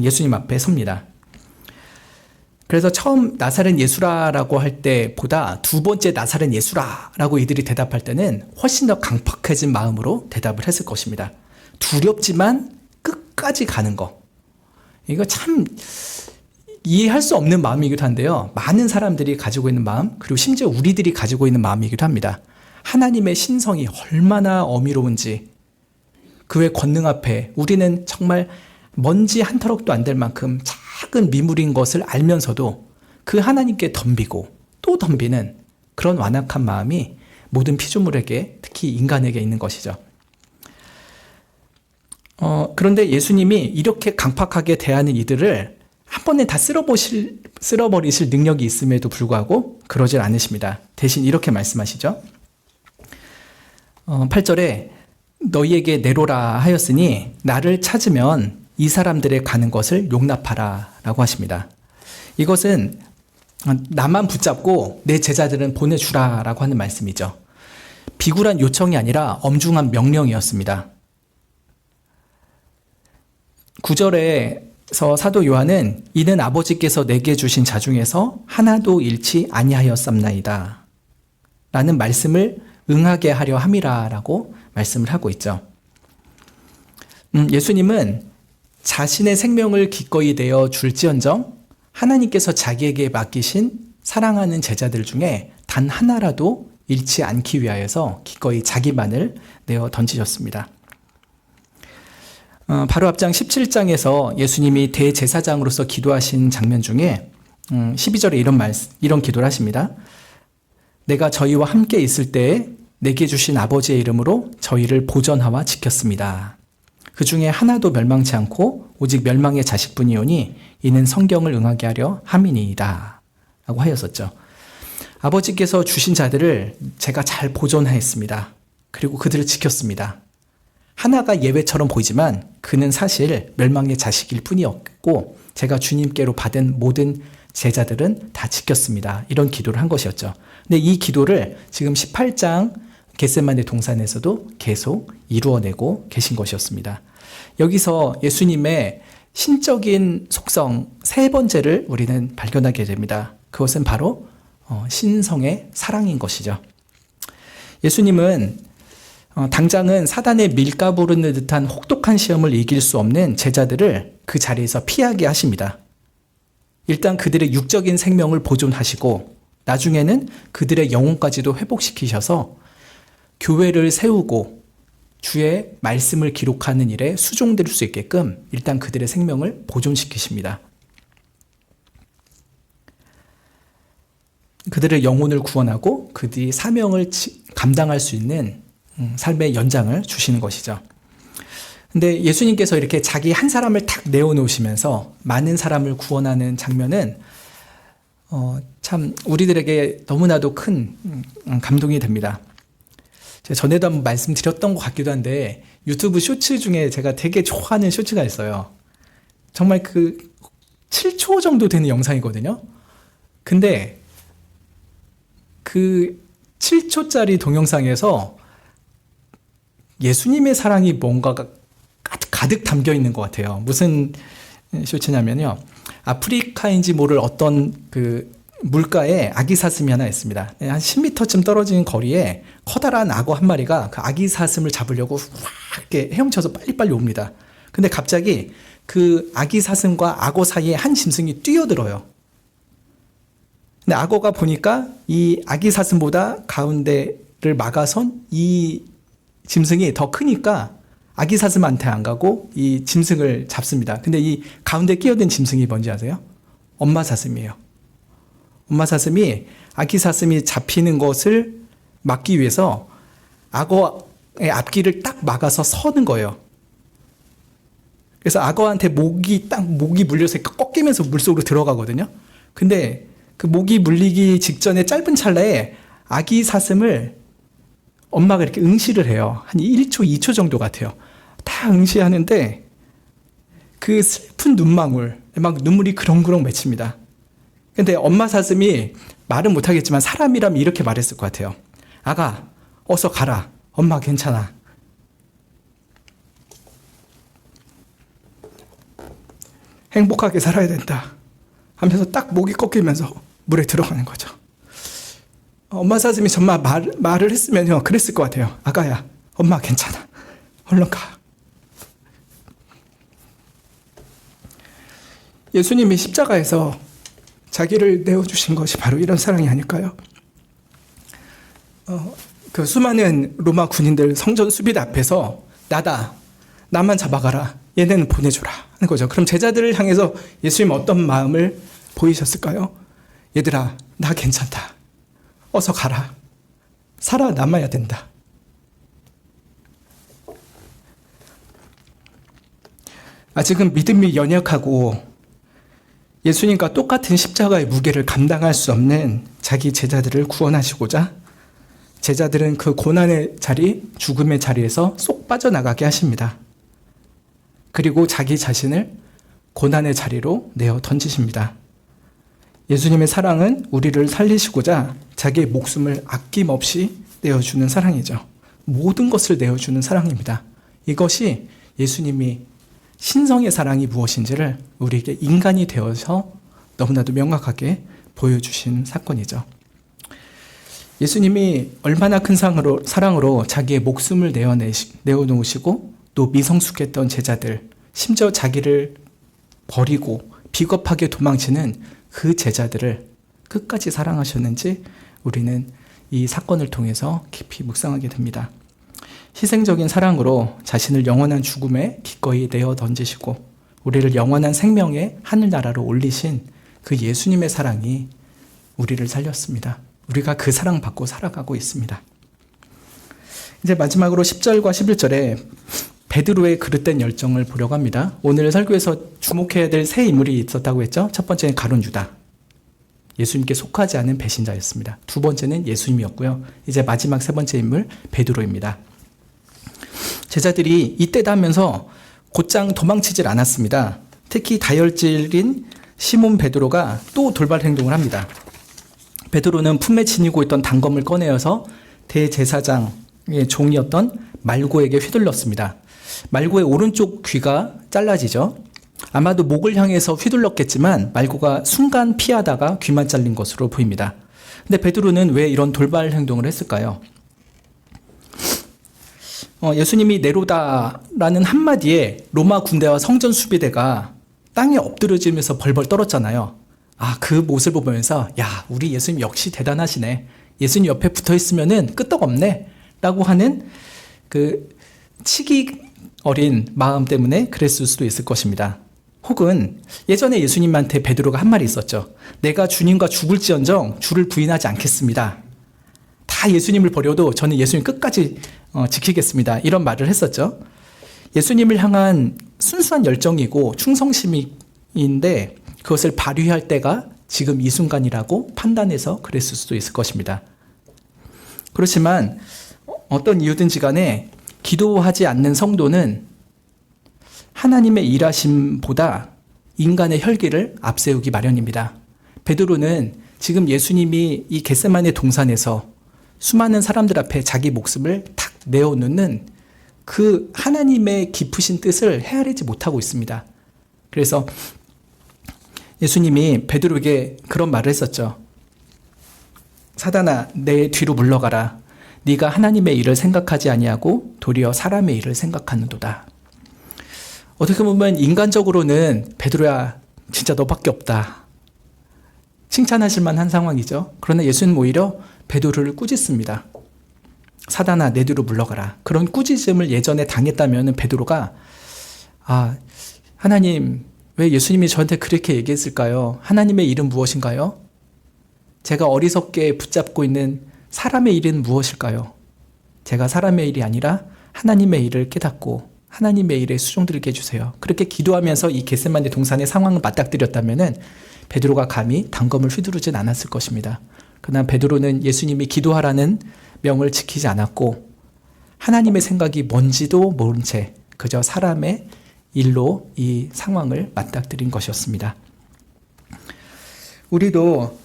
예수님 앞에 섭니다. 그래서 처음 나사렛 예수라라고 할 때보다 두 번째 나사렛 예수라라고 이들이 대답할 때는 훨씬 더 강팍해진 마음으로 대답을 했을 것입니다. 두렵지만 끝까지 가는 거. 이거 참 이해할 수 없는 마음이기도 한데요. 많은 사람들이 가지고 있는 마음, 그리고 심지어 우리들이 가지고 있는 마음이기도 합니다. 하나님의 신성이 얼마나 어미로운지, 그의 권능 앞에 우리는 정말 먼지 한 터럭도 안 될 만큼 작은 미물인 것을 알면서도 그 하나님께 덤비고 또 덤비는 그런 완악한 마음이 모든 피조물에게, 특히 인간에게 있는 것이죠. 그런데 예수님이 이렇게 강팍하게 대하는 이들을 한 번에 다 쓸어버리실 능력이 있음에도 불구하고 그러질 않으십니다. 대신 이렇게 말씀하시죠. 8절에 너희에게 내로라 하였으니 나를 찾으면 이 사람들의 가는 것을 용납하라 라고 하십니다. 이것은 나만 붙잡고 내 제자들은 보내주라 라고 하는 말씀이죠. 비굴한 요청이 아니라 엄중한 명령이었습니다. 9절에서 사도 요한은 이는 아버지께서 내게 주신 자 중에서 하나도 잃지 아니하였삼나이다 라는 말씀을 응하게 하려 함이라 라고 말씀을 하고 있죠. 예수님은 자신의 생명을 기꺼이 내어 줄지언정 하나님께서 자기에게 맡기신 사랑하는 제자들 중에 단 하나라도 잃지 않기 위하여서 기꺼이 자기만을 내어 던지셨습니다. 바로 앞장 17장에서 예수님이 대제사장으로서 기도하신 장면 중에 12절에 이런 기도를 하십니다. 내가 저희와 함께 있을 때에 내게 주신 아버지의 이름으로 저희를 보전하와 지켰습니다. 그 중에 하나도 멸망치 않고 오직 멸망의 자식뿐이오니 이는 성경을 응하게 하려 함이니이다 라고 하였었죠. 아버지께서 주신 자들을 제가 잘 보존하였습니다. 그리고 그들을 지켰습니다. 하나가 예외처럼 보이지만 그는 사실 멸망의 자식일 뿐이었고 제가 주님께로 받은 모든 제자들은 다 지켰습니다. 이런 기도를 한 것이었죠. 근데 이 기도를 지금 18장 겟세마네 동산에서도 계속 이루어내고 계신 것이었습니다. 여기서 예수님의 신적인 속성 세 번째를 우리는 발견하게 됩니다. 그것은 바로 신성의 사랑인 것이죠. 예수님은 당장은 사단의 밀가 부르는 듯한 혹독한 시험을 이길 수 없는 제자들을 그 자리에서 피하게 하십니다. 일단 그들의 육적인 생명을 보존하시고 나중에는 그들의 영혼까지도 회복시키셔서 교회를 세우고 주의 말씀을 기록하는 일에 수종될 수 있게끔 일단 그들의 생명을 보존시키십니다. 그들의 영혼을 구원하고 그들이 사명을 감당할 수 있는 삶의 연장을 주시는 것이죠. 근데 예수님께서 이렇게 자기 한 사람을 탁 내어놓으시면서 많은 사람을 구원하는 장면은 참 우리들에게 너무나도 큰 감동이 됩니다. 제가 전에도 한번 말씀드렸던 것 같기도 한데 유튜브 쇼츠 중에 제가 되게 좋아하는 쇼츠가 있어요. 정말 그 7초 정도 되는 영상이거든요. 근데 그 7초짜리 동영상에서 예수님의 사랑이 뭔가가 가득 담겨 있는 것 같아요. 무슨 쇼츠냐면요. 아프리카인지 모를 어떤 그 물가에 아기 사슴이 하나 있습니다. 한 10m쯤 떨어진 거리에 커다란 악어 한 마리가 그 아기 사슴을 잡으려고 확 이렇게 헤엄쳐서 빨리빨리 옵니다. 근데 갑자기 그 아기 사슴과 악어 사이에 한 짐승이 뛰어들어요. 근데 악어가 보니까 이 아기 사슴보다 가운데를 막아선 이 짐승이 더 크니까 아기 사슴한테 안 가고 이 짐승을 잡습니다. 근데 이 가운데 끼어든 짐승이 뭔지 아세요? 엄마 사슴이에요. 엄마 사슴이 아기 사슴이 잡히는 것을 막기 위해서 악어의 앞길을 딱 막아서 서는 거예요. 그래서 악어한테 목이 물려서 꺾이면서 물속으로 들어가거든요. 근데 그 목이 물리기 직전에 짧은 찰나에 아기 사슴을 엄마가 이렇게 응시를 해요. 한 1초, 2초 정도 같아요. 다 응시하는데 그 슬픈 눈망울, 막 눈물이 그렁그렁 맺힙니다. 근데 엄마 사슴이 말은 못하겠지만 사람이라면 이렇게 말했을 것 같아요. 아가, 어서 가라. 엄마 괜찮아. 행복하게 살아야 된다 하면서 딱 목이 꺾이면서 물에 들어가는 거죠. 엄마 사슴이 정말 말을 했으면요 그랬을 것 같아요. 아가야, 엄마 괜찮아. 얼른 가. 예수님이 십자가에서 자기를 내어주신 것이 바로 이런 사랑이 아닐까요? 그 수많은 로마 군인들 성전 수비대 앞에서 나만 잡아가라. 얘네는 보내줘라 하는 거죠. 그럼 제자들을 향해서 예수님 어떤 마음을 보이셨을까요? 얘들아, 나 괜찮다. 어서 가라. 살아남아야 된다. 아직은 믿음이 연약하고 예수님과 똑같은 십자가의 무게를 감당할 수 없는 자기 제자들을 구원하시고자 제자들은 그 고난의 자리, 죽음의 자리에서 쏙 빠져나가게 하십니다. 그리고 자기 자신을 고난의 자리로 내어 던지십니다. 예수님의 사랑은 우리를 살리시고자 자기의 목숨을 아낌없이 내어주는 사랑이죠. 모든 것을 내어주는 사랑입니다. 이것이 예수님이 신성의 사랑이 무엇인지를 우리에게 인간이 되어서 너무나도 명확하게 보여주신 사건이죠. 예수님이 얼마나 큰 사랑으로 자기의 목숨을 내어놓으시고 또 미성숙했던 제자들, 심지어 자기를 버리고 비겁하게 도망치는 그 제자들을 끝까지 사랑하셨는지 우리는 이 사건을 통해서 깊이 묵상하게 됩니다. 희생적인 사랑으로 자신을 영원한 죽음에 기꺼이 내어 던지시고 우리를 영원한 생명의 하늘나라로 올리신 그 예수님의 사랑이 우리를 살렸습니다. 우리가 그 사랑 받고 살아가고 있습니다. 이제 마지막으로 10절과 11절에 베드로의 그릇된 열정을 보려고 합니다. 오늘 설교에서 주목해야 될 세 인물이 있었다고 했죠. 첫 번째는 가룟 유다. 예수님께 속하지 않은 배신자였습니다. 두 번째는 예수님이었고요. 이제 마지막 세 번째 인물 베드로입니다. 제자들이 이때다 하면서 곧장 도망치질 않았습니다. 특히 다혈질인 시몬 베드로가 또 돌발 행동을 합니다. 베드로는 품에 지니고 있던 단검을 꺼내어서 대제사장의 종이었던 말고에게 휘둘렀습니다. 말고의 오른쪽 귀가 잘라지죠. 아마도 목을 향해서 휘둘렀겠지만 말고가 순간 피하다가 귀만 잘린 것으로 보입니다. 근데 베드로는 왜 이런 돌발 행동을 했을까요? 예수님이 네로다라는 한마디에 로마 군대와 성전 수비대가 땅에 엎드려지면서 벌벌 떨었잖아요. 그 모습을 보면서 우리 예수님 역시 대단하시네. 예수님 옆에 붙어 있으면은 끄떡없네. 라고 하는 그 치기 어린 마음 때문에 그랬을 수도 있을 것입니다. 혹은 예전에 예수님한테 베드로가 한 말이 있었죠. 내가 주님과 죽을지언정 주를 부인하지 않겠습니다. 다 예수님을 버려도 저는 예수님 끝까지 지키겠습니다. 이런 말을 했었죠. 예수님을 향한 순수한 열정이고 충성심인데 그것을 발휘할 때가 지금 이 순간이라고 판단해서 그랬을 수도 있을 것입니다. 그렇지만 어떤 이유든지 간에 기도하지 않는 성도는 하나님의 일하심보다 인간의 혈기를 앞세우기 마련입니다. 베드로는 지금 예수님이 이 겟세마네 동산에서 수많은 사람들 앞에 자기 목숨을 탁 내어놓는 그 하나님의 깊으신 뜻을 헤아리지 못하고 있습니다. 그래서 예수님이 베드로에게 그런 말을 했었죠. 사단아, 내 뒤로 물러가라. 네가 하나님의 일을 생각하지 아니하고 도리어 사람의 일을 생각하는도다. 어떻게 보면 인간적으로는 베드로야 진짜 너밖에 없다, 칭찬하실 만한 상황이죠. 그러나 예수님 오히려 베드로를 꾸짖습니다. 사단아 내 뒤로 물러가라. 그런 꾸짖음을 예전에 당했다면 베드로가 하나님 왜 예수님이 저한테 그렇게 얘기했을까요? 하나님의 일은 무엇인가요? 제가 어리석게 붙잡고 있는 사람의 일은 무엇일까요? 제가 사람의 일이 아니라 하나님의 일을 깨닫고 하나님의 일에 수종들게 해주세요. 그렇게 기도하면서 이 겟세마네 동산의 상황을 맞닥뜨렸다면 베드로가 감히 단검을 휘두르진 않았을 것입니다. 그러나 베드로는 예수님이 기도하라는 명을 지키지 않았고 하나님의 생각이 뭔지도 모른 채 그저 사람의 일로 이 상황을 맞닥뜨린 것이었습니다. 우리도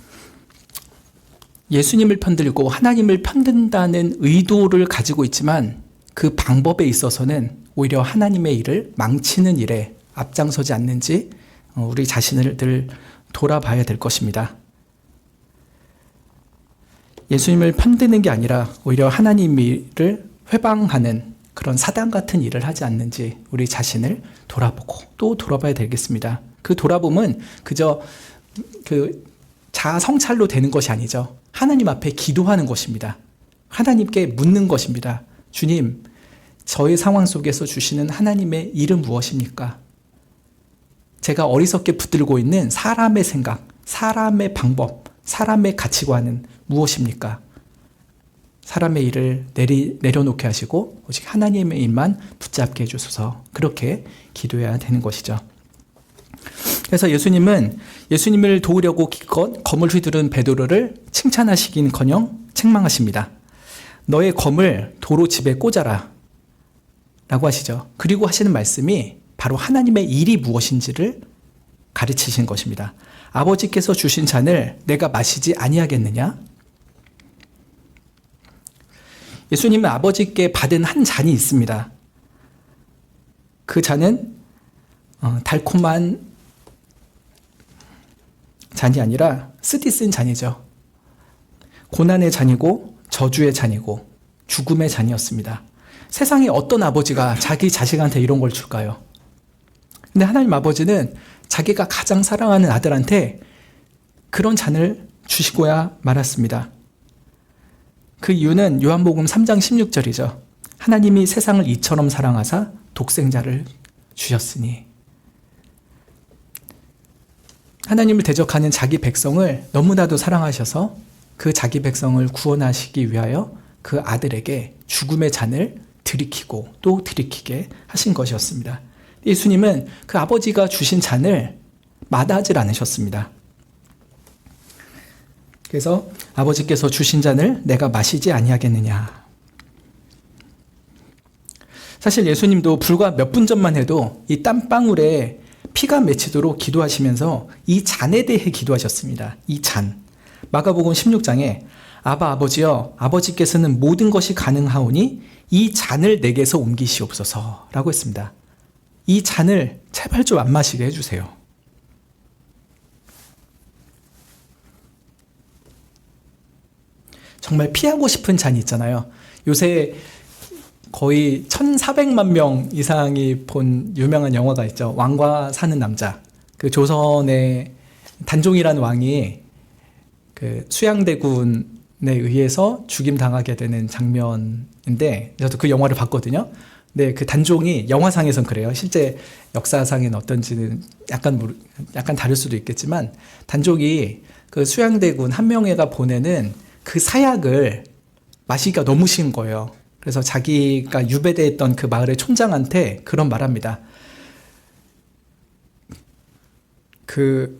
예수님을 편들고 하나님을 편든다는 의도를 가지고 있지만 그 방법에 있어서는 오히려 하나님의 일을 망치는 일에 앞장서지 않는지 우리 자신을 늘 돌아봐야 될 것입니다. 예수님을 편드는 게 아니라 오히려 하나님의 일을 회방하는 그런 사단 같은 일을 하지 않는지 우리 자신을 돌아보고 또 돌아봐야 되겠습니다. 그 돌아봄은 그저 자아 성찰로 되는 것이 아니죠. 하나님 앞에 기도하는 것입니다. 하나님께 묻는 것입니다. 주님, 저의 상황 속에서 주시는 하나님의 일은 무엇입니까? 제가 어리석게 붙들고 있는 사람의 생각, 사람의 방법, 사람의 가치관은 무엇입니까? 사람의 일을 내려놓게 하시고 오직 하나님의 일만 붙잡게 해주소서. 그렇게 기도해야 되는 것이죠. 그래서 예수님은 예수님을 도우려고 기껏 검을 휘두른 베드로를 칭찬하시긴커녕 책망하십니다. 너의 검을 도로 집에 꽂아라 라고 하시죠. 그리고 하시는 말씀이 바로 하나님의 일이 무엇인지를 가르치신 것입니다. 아버지께서 주신 잔을 내가 마시지 아니하겠느냐? 예수님은 아버지께 받은 한 잔이 있습니다. 그 잔은 달콤한 잔이 아니라 쓰디쓴 잔이죠. 고난의 잔이고 저주의 잔이고 죽음의 잔이었습니다. 세상에 어떤 아버지가 자기 자식한테 이런 걸 줄까요? 근데 하나님 아버지는 자기가 가장 사랑하는 아들한테 그런 잔을 주시고야 말았습니다. 그 이유는 요한복음 3장 16절이죠. 하나님이 세상을 이처럼 사랑하사 독생자를 주셨으니. 하나님을 대적하는 자기 백성을 너무나도 사랑하셔서 그 자기 백성을 구원하시기 위하여 그 아들에게 죽음의 잔을 들이키고 또 들이키게 하신 것이었습니다. 예수님은 그 아버지가 주신 잔을 마다하지 않으셨습니다. 그래서 아버지께서 주신 잔을 내가 마시지 아니하겠느냐. 사실 예수님도 불과 몇 분 전만 해도 이 땀방울에 피가 맺히도록 기도하시면서 이 잔에 대해 기도하셨습니다. 이 잔. 마가복음 16장에 아버지여 아버지께서는 모든 것이 가능하오니 이 잔을 내게서 옮기시옵소서 라고 했습니다. 이 잔을 제발 좀 안 마시게 해주세요. 정말 피하고 싶은 잔이 있잖아요. 요새 거의 1,400만 명 이상이 본 유명한 영화가 있죠. 왕과 사는 남자. 그 조선의 단종이라는 왕이 그 수양대군에 의해서 죽임당하게 되는 장면인데, 저도 그 영화를 봤거든요. 근데 그 단종이 영화상에선 그래요. 실제 역사상에는 어떤지는 약간 다를 수도 있겠지만, 단종이 그 수양대군 한명회가 보내는 그 사약을 마시기가 너무 싫은 거예요. 그래서 자기가 유배되었던 그 마을의 촌장한테 그런 말합니다. 그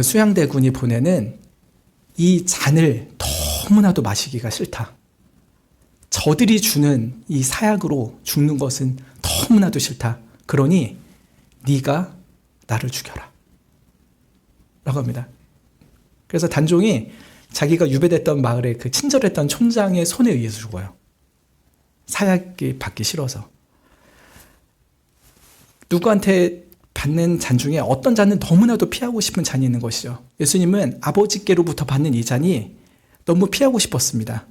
수양대군이 보내는 이 잔을 너무나도 마시기가 싫다. 저들이 주는 이 사약으로 죽는 것은 너무나도 싫다. 그러니 네가 나를 죽여라 라고 합니다. 그래서 단종이 자기가 유배됐던 마을의 그 친절했던 촌장의 손에 의해서 죽어요. 사약이 받기 싫어서. 누구한테 받는 잔 중에 어떤 잔은 너무나도 피하고 싶은 잔이 있는 것이죠. 예수님은 아버지께로부터 받는 이 잔이 너무 피하고 싶었습니다.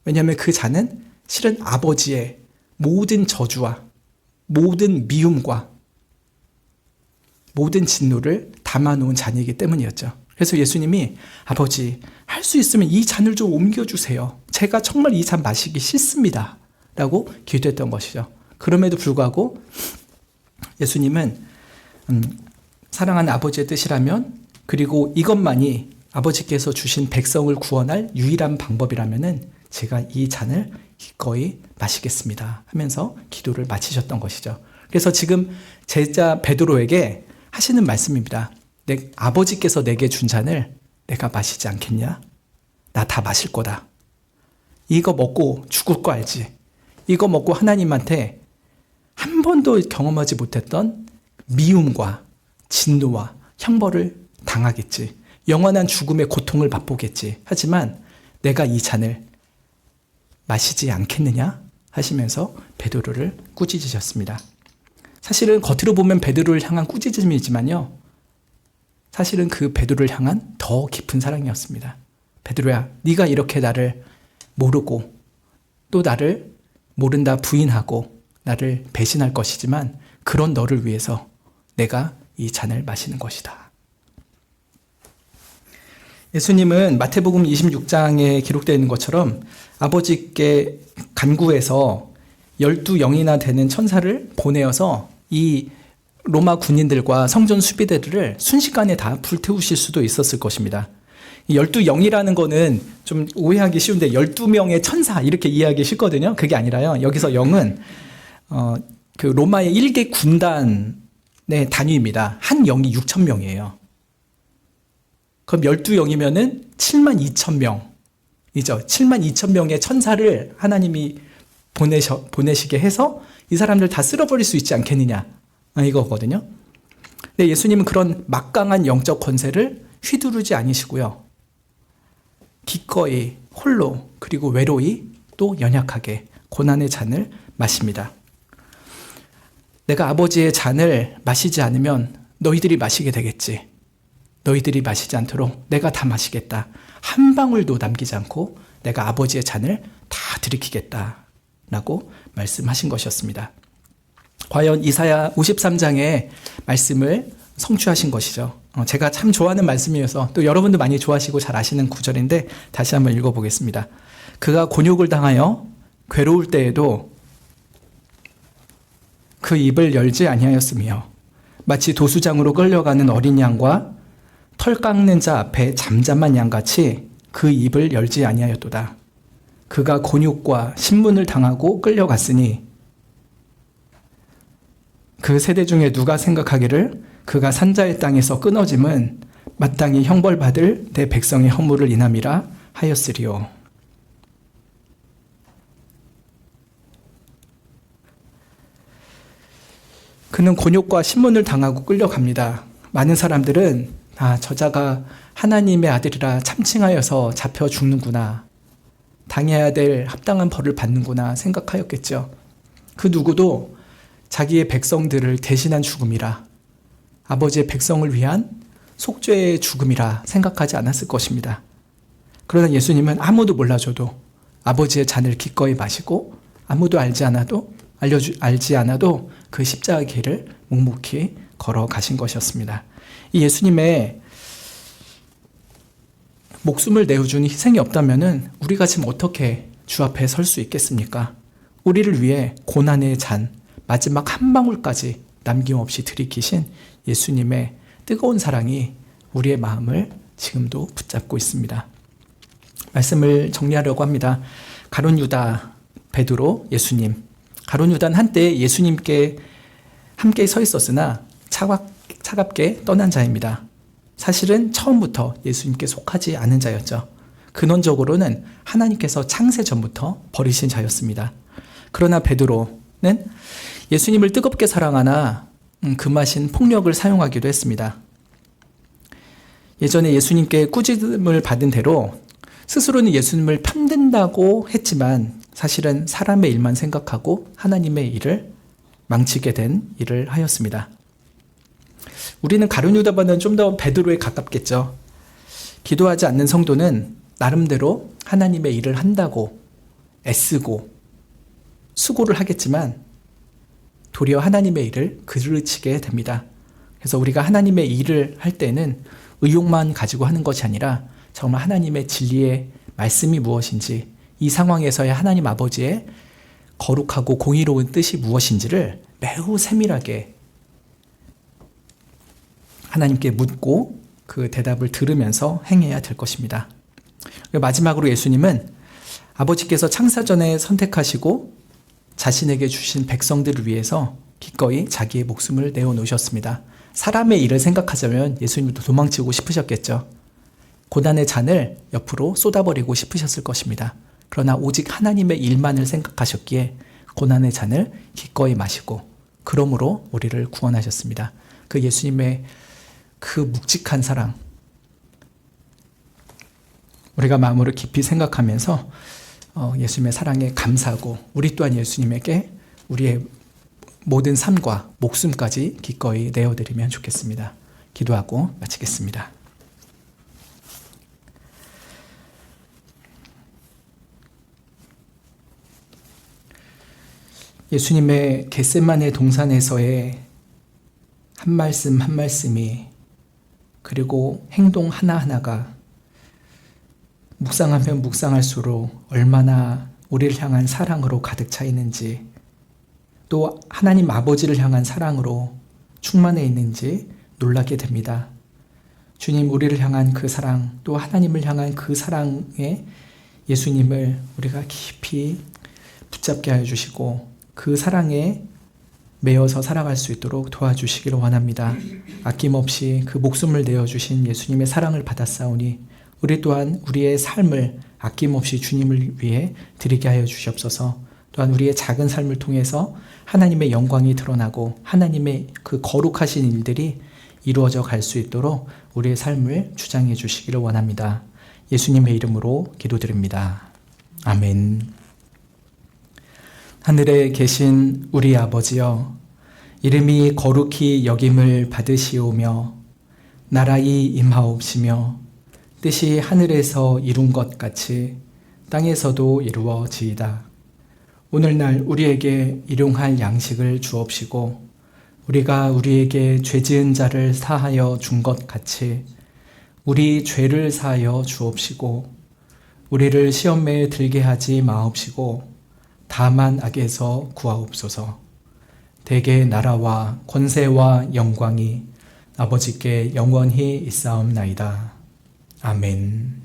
왜냐하면 그 잔은 실은 아버지의 모든 저주와 모든 미움과 모든 진노를 담아놓은 잔이기 때문이었죠. 그래서 예수님이 아버지, 할 수 있으면 이 잔을 좀 옮겨주세요. 제가 정말 이 잔 마시기 싫습니다. 라고 기도했던 것이죠. 그럼에도 불구하고 예수님은 사랑하는 아버지의 뜻이라면, 그리고 이것만이 아버지께서 주신 백성을 구원할 유일한 방법이라면은 제가 이 잔을 기꺼이 마시겠습니다 하면서 기도를 마치셨던 것이죠. 그래서 지금 제자 베드로에게 하시는 말씀입니다. 아버지께서 내게 준 잔을 내가 마시지 않겠냐? 나 다 마실 거다. 이거 먹고 죽을 거 알지? 이거 먹고 하나님한테 한 번도 경험하지 못했던 미움과 진노와 형벌을 당하겠지. 영원한 죽음의 고통을 맛보겠지. 하지만 내가 이 잔을 마시지 않겠느냐? 하시면서 베드로를 꾸짖으셨습니다. 사실은 겉으로 보면 베드로를 향한 꾸짖음이지만요, 사실은 그 베드로를 향한 더 깊은 사랑이었습니다. 베드로야, 네가 이렇게 나를 모르고 또 나를 모른다 부인하고 나를 배신할 것이지만 그런 너를 위해서 내가 이 잔을 마시는 것이다. 예수님은 마태복음 26장에 기록되어 있는 것처럼 아버지께 간구해서 12영이나 되는 천사를 보내어서 이 로마 군인들과 성전 수비대들을 순식간에 다 불태우실 수도 있었을 것입니다. 12영이라는 거는 좀 오해하기 쉬운데 12명의 천사 이렇게 이해하기 쉽거든요. 그게 아니라요. 여기서 영은 그 로마의 1개 군단의 단위입니다. 한 영이 6,000명이에요. 그럼 12영이면은 72,000명이죠. 72,000명의 천사를 하나님이 보내시게 해서 이 사람들 다 쓸어버릴 수 있지 않겠느냐, 이거거든요. 근데 예수님은 그런 막강한 영적 권세를 휘두르지 않으시고요, 기꺼이 홀로 그리고 외로이 또 연약하게 고난의 잔을 마십니다. 내가 아버지의 잔을 마시지 않으면 너희들이 마시게 되겠지. 너희들이 마시지 않도록 내가 다 마시겠다. 한 방울도 남기지 않고 내가 아버지의 잔을 다 들이키겠다 라고 말씀하신 것이었습니다. 과연 이사야 53장의 말씀을 성취하신 것이죠. 제가 참 좋아하는 말씀이어서 또 여러분도 많이 좋아하시고 잘 아시는 구절인데 다시 한번 읽어보겠습니다. 그가 곤욕을 당하여 괴로울 때에도 그 입을 열지 아니하였으며 마치 도수장으로 끌려가는 어린 양과 털 깎는 자 앞에 잠잠한 양같이 그 입을 열지 아니하였도다. 그가 곤욕과 신문을 당하고 끌려갔으니 그 세대 중에 누가 생각하기를 그가 산자의 땅에서 끊어짐은 마땅히 형벌받을 내 백성의 허물을 인함이라 하였으리요. 그는 곤욕과 신문을 당하고 끌려갑니다. 많은 사람들은 저자가 하나님의 아들이라 참칭하여서 잡혀 죽는구나, 당해야 될 합당한 벌을 받는구나 생각하였겠죠. 그 누구도 자기의 백성들을 대신한 죽음이라, 아버지의 백성을 위한 속죄의 죽음이라 생각하지 않았을 것입니다. 그러나 예수님은 아무도 몰라줘도 아버지의 잔을 기꺼이 마시고 아무도 알지 않아도 그 십자가의 길을 묵묵히 걸어가신 것이었습니다. 이 예수님의 목숨을 내어주는 희생이 없다면 우리가 지금 어떻게 주 앞에 설 수 있겠습니까? 우리를 위해 고난의 잔, 마지막 한 방울까지 남김없이 들이키신 예수님의 뜨거운 사랑이 우리의 마음을 지금도 붙잡고 있습니다. 말씀을 정리하려고 합니다. 가룟 유다, 베드로, 예수님. 가룟 유다는 한때 예수님께 함께 서 있었으나 차갑게 떠난 자입니다. 사실은 처음부터 예수님께 속하지 않은 자였죠. 근원적으로는 하나님께서 창세 전부터 버리신 자였습니다. 그러나 베드로는 예수님을 뜨겁게 사랑하나 금하신 폭력을 사용하기도 했습니다. 예전에 예수님께 꾸짖음을 받은 대로 스스로는 예수님을 편든다고 했지만 사실은 사람의 일만 생각하고 하나님의 일을 망치게 된 일을 하였습니다. 우리는 가룟 유다보다는 좀 더 베드로에 가깝겠죠. 기도하지 않는 성도는 나름대로 하나님의 일을 한다고 애쓰고 수고를 하겠지만 도리어 하나님의 일을 그르치게 됩니다. 그래서 우리가 하나님의 일을 할 때는 의욕만 가지고 하는 것이 아니라 정말 하나님의 진리의 말씀이 무엇인지, 이 상황에서의 하나님 아버지의 거룩하고 공의로운 뜻이 무엇인지를 매우 세밀하게 하나님께 묻고 그 대답을 들으면서 행해야 될 것입니다. 마지막으로 예수님은 아버지께서 창사전에 선택하시고 자신에게 주신 백성들을 위해서 기꺼이 자기의 목숨을 내어놓으셨습니다. 사람의 일을 생각하자면 예수님도 도망치고 싶으셨겠죠. 고난의 잔을 옆으로 쏟아버리고 싶으셨을 것입니다. 그러나 오직 하나님의 일만을 생각하셨기에 고난의 잔을 기꺼이 마시고 그러므로 우리를 구원하셨습니다. 그 예수님의 그 묵직한 사랑, 우리가 마음으로 깊이 생각하면서 예수님의 사랑에 감사하고 우리 또한 예수님에게 우리의 모든 삶과 목숨까지 기꺼이 내어드리면 좋겠습니다. 기도하고 마치겠습니다. 예수님의 겟세마네 동산에서의 한 말씀 한 말씀이, 그리고 행동 하나하나가 묵상하면 묵상할수록 얼마나 우리를 향한 사랑으로 가득 차 있는지, 또 하나님 아버지를 향한 사랑으로 충만해 있는지 놀라게 됩니다. 주님, 우리를 향한 그 사랑, 또 하나님을 향한 그 사랑에 예수님을 우리가 깊이 붙잡게 하여 주시고 그 사랑에 매여서 살아갈 수 있도록 도와주시기를 원합니다. 아낌없이 그 목숨을 내어주신 예수님의 사랑을 받았사오니 우리 또한 우리의 삶을 아낌없이 주님을 위해 드리게 하여 주시옵소서. 또한 우리의 작은 삶을 통해서 하나님의 영광이 드러나고 하나님의 그 거룩하신 일들이 이루어져 갈 수 있도록 우리의 삶을 주장해 주시기를 원합니다. 예수님의 이름으로 기도드립니다. 아멘. 하늘에 계신 우리 아버지여, 이름이 거룩히 여김을 받으시오며 나라의 임하옵시며 뜻이 하늘에서 이룬 것 같이 땅에서도 이루어지이다. 오늘날 우리에게 일용할 양식을 주옵시고 우리가 우리에게 죄 지은 자를 사하여 준 것 같이 우리 죄를 사하여 주옵시고 우리를 시험에 들게 하지 마옵시고 다만 악에서 구하옵소서. 대개 나라와 권세와 영광이 아버지께 영원히 있사옵나이다. 아멘.